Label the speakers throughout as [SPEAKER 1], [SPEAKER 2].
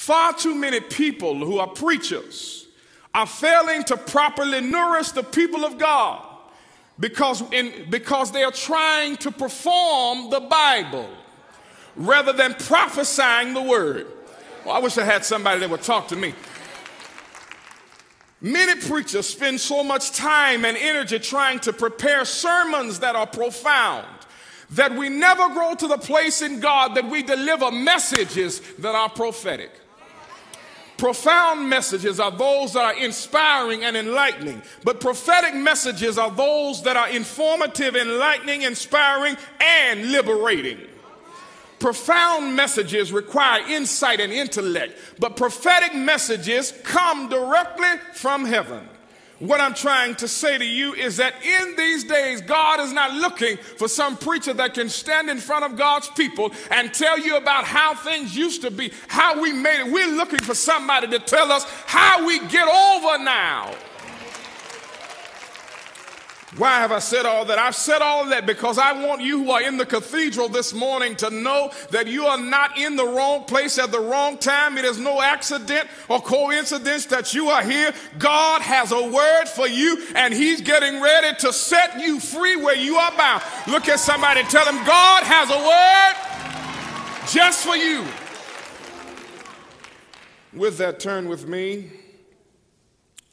[SPEAKER 1] Far too many people who are preachers are failing to properly nourish the people of God because they are trying to perform the Bible rather than prophesying the word. Well, I wish I had somebody that would talk to me. Many preachers spend so much time and energy trying to prepare sermons that are profound that we never grow to the place in God that we deliver messages that are prophetic. Profound messages are those that are inspiring and enlightening, but prophetic messages are those that are informative, enlightening, inspiring, and liberating. Profound messages require insight and intellect, but prophetic messages come directly from heaven. What I'm trying to say to you is that in these days, God is not looking for some preacher that can stand in front of God's people and tell you about how things used to be, how we made it. We're looking for somebody to tell us how we get over now. Why have I said all that? I've said all that because I want you who are in the cathedral this morning to know that you are not in the wrong place at the wrong time. It is no accident or coincidence that you are here. God has a word for you, and he's getting ready to set you free where you are bound. Look at somebody and tell them, God has a word just for you. With that, turn with me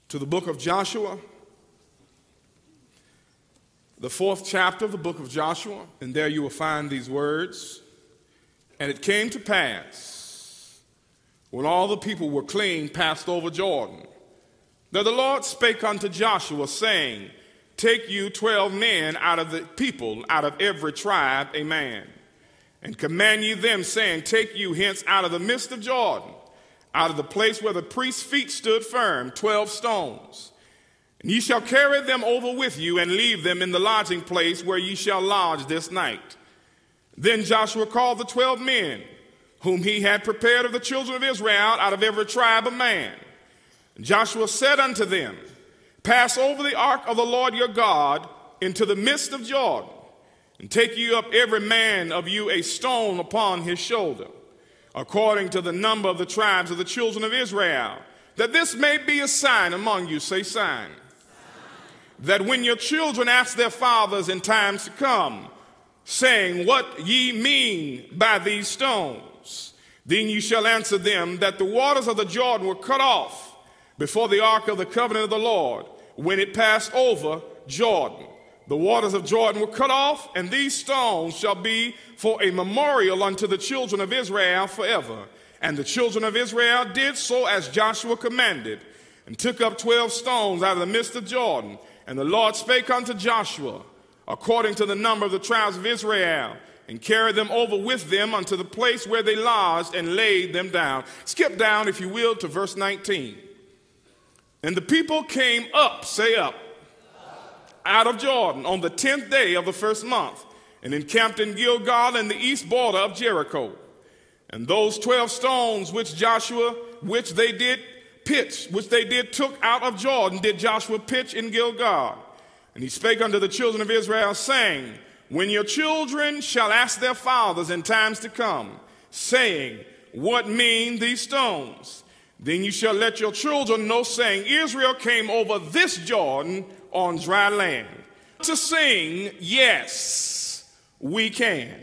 [SPEAKER 1] to the book of Joshua. The 4th chapter of the book of Joshua, and there you will find these words. And it came to pass, when all the people were clean passed over Jordan, that the Lord spake unto Joshua, saying, Take you 12 men out of the people, out of every tribe a man, and command ye them, saying, Take you hence out of the midst of Jordan, out of the place where the priest's feet stood firm, 12 stones. And ye shall carry them over with you and leave them in the lodging place where ye shall lodge this night. Then Joshua called the 12 men whom he had prepared of the children of Israel out of every tribe a man. And Joshua said unto them, Pass over the ark of the Lord your God into the midst of Jordan, and take you up every man of you a stone upon his shoulder, according to the number of the tribes of the children of Israel, that this may be a sign among you. Say sign. That when your children ask their fathers in times to come, saying, What ye mean by these stones? Then you shall answer them that the waters of the Jordan were cut off before the ark of the covenant of the Lord, when it passed over Jordan. The waters of Jordan were cut off, and these stones shall be for a memorial unto the children of Israel forever. And the children of Israel did so as Joshua commanded, and took up 12 stones out of the midst of Jordan. And the Lord spake unto Joshua, according to the number of the tribes of Israel, and carried them over with them unto the place where they lodged, and laid them down. Skip down, if you will, to verse 19. And the people came up, say up, out of Jordan on the 10th day of the first month, and encamped in Gilgal in the east border of Jericho. And those 12 stones which they did took out of Jordan, did Joshua pitch in Gilgal. And he spake unto the children of Israel, saying, When your children shall ask their fathers in times to come, saying, What mean these stones? Then you shall let your children know, saying, Israel came over this Jordan on dry land. To sing, yes, we can.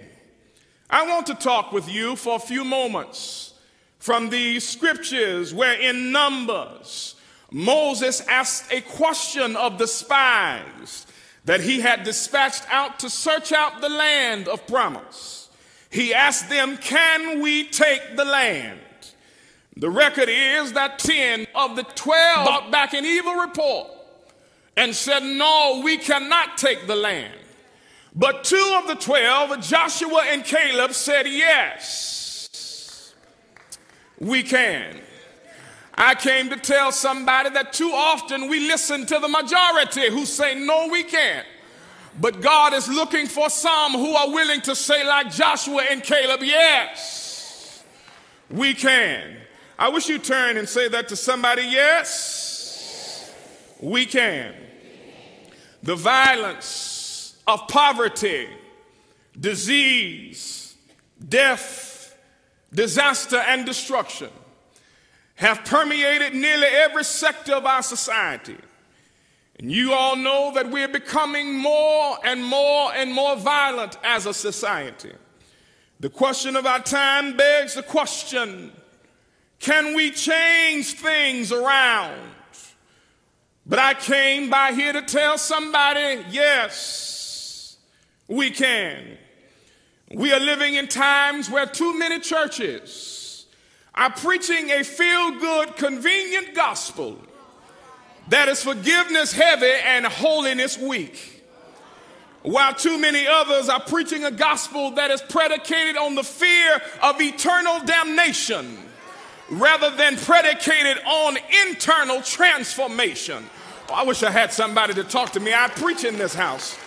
[SPEAKER 1] I want to talk with you for a few moments from the scriptures where in Numbers, Moses asked a question of the spies that he had dispatched out to search out the land of promise. He asked them, Can we take the land? The record is that 10 of the 12 brought back an evil report and said, No, we cannot take the land. But 2 of the 12, Joshua and Caleb, said, Yes, we can. I came to tell somebody that too often we listen to the majority who say, no, we can't. But God is looking for some who are willing to say, like Joshua and Caleb, yes, we can. I wish you'd turn and say that to somebody. Yes, we can. The violence of poverty, disease, death, disaster, and destruction have permeated nearly every sector of our society. And you all know that we're becoming more and more and more violent as a society. The question of our time begs the question, can we change things around? But I came by here to tell somebody, yes, we can. We are living in times where too many churches are preaching a feel-good, convenient gospel that is forgiveness heavy and holiness weak, while too many others are preaching a gospel that is predicated on the fear of eternal damnation rather than predicated on internal transformation. Oh, I wish I had somebody to talk to me. I preach in this house.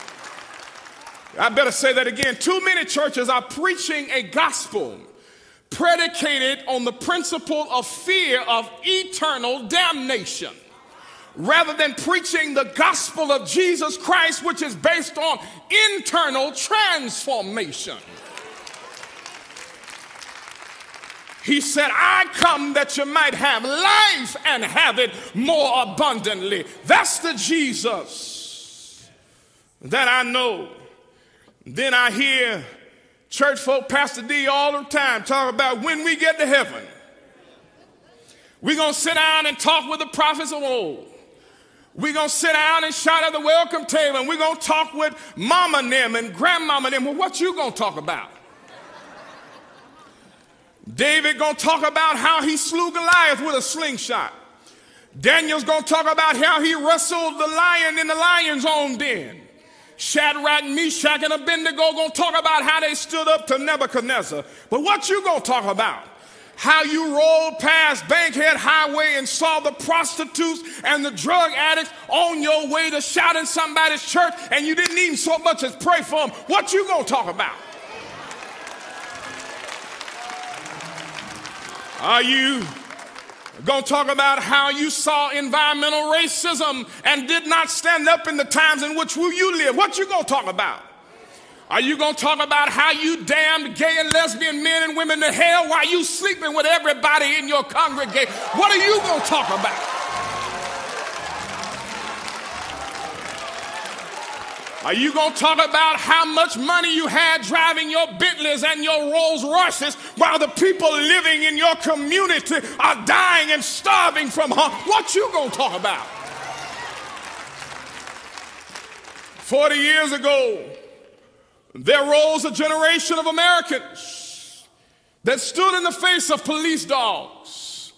[SPEAKER 1] I better say that again. Too many churches are preaching a gospel predicated on the principle of fear of eternal damnation, rather than preaching the gospel of Jesus Christ, which is based on internal transformation. He said, I come that you might have life and have it more abundantly. That's the Jesus that I know. Then I hear church folk, Pastor D, all the time talk about when we get to heaven, we're going to sit down and talk with the prophets of old. We're going to sit down and shout at the welcome table, and we're going to talk with mama and them and grandmama and them. Well, what you going to talk about? David going to talk about how he slew Goliath with a slingshot. Daniel's going to talk about how he wrestled the lion in the lion's own den. Shadrach, Meshach, and Abednego going to talk about how they stood up to Nebuchadnezzar. But what you going to talk about? How you rolled past Bankhead Highway and saw the prostitutes and the drug addicts on your way to shout in somebody's church, and you didn't even so much as pray for them. What you going to talk about? Are you going to talk about how you saw environmental racism and did not stand up in the times in which you live? What you going to talk about? Are you going to talk about how you damned gay and lesbian men and women to hell while you sleeping with everybody in your congregation? What are you going to talk about? Are you going to talk about how much money you had driving your Bentleys and your Rolls Royces while the people living in your community are dying and starving from hunger? What you going to talk about? 40 years ago, there rose a generation of Americans that stood in the face of police dogs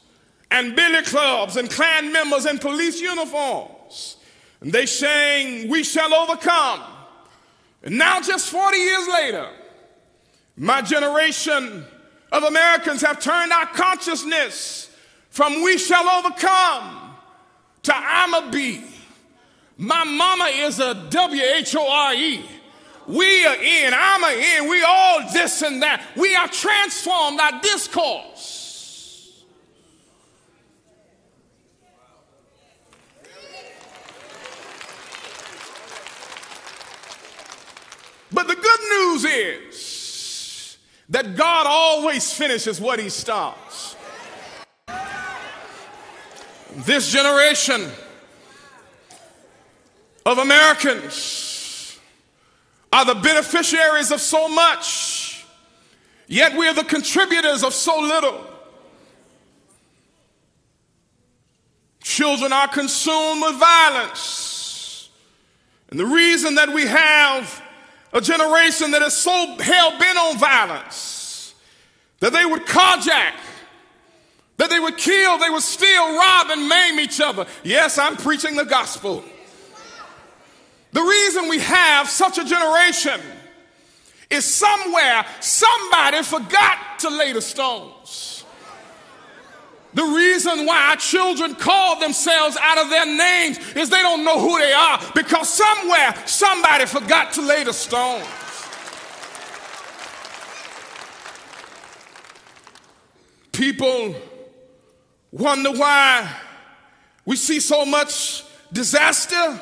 [SPEAKER 1] and billy clubs and Klan members in police uniforms. And they sang, "We shall overcome." And now just 40 years later, my generation of Americans have turned our consciousness from "we shall overcome" to "I'ma be." My mama is a WHORE. We are in, I'm a in, we all this and that. We are transformed, our discourse. But the good news is that God always finishes what he starts. This generation of Americans are the beneficiaries of so much, yet we are the contributors of so little. Children are consumed with violence. And the reason that we have a generation that is so hell-bent on violence, that they would carjack, that they would kill, they would steal, rob, and maim each other. Yes, I'm preaching the gospel. The reason we have such a generation is somewhere somebody forgot to lay the stones. The reason why our children call themselves out of their names is they don't know who they are, because somewhere somebody forgot to lay the stones. People wonder why we see so much disaster.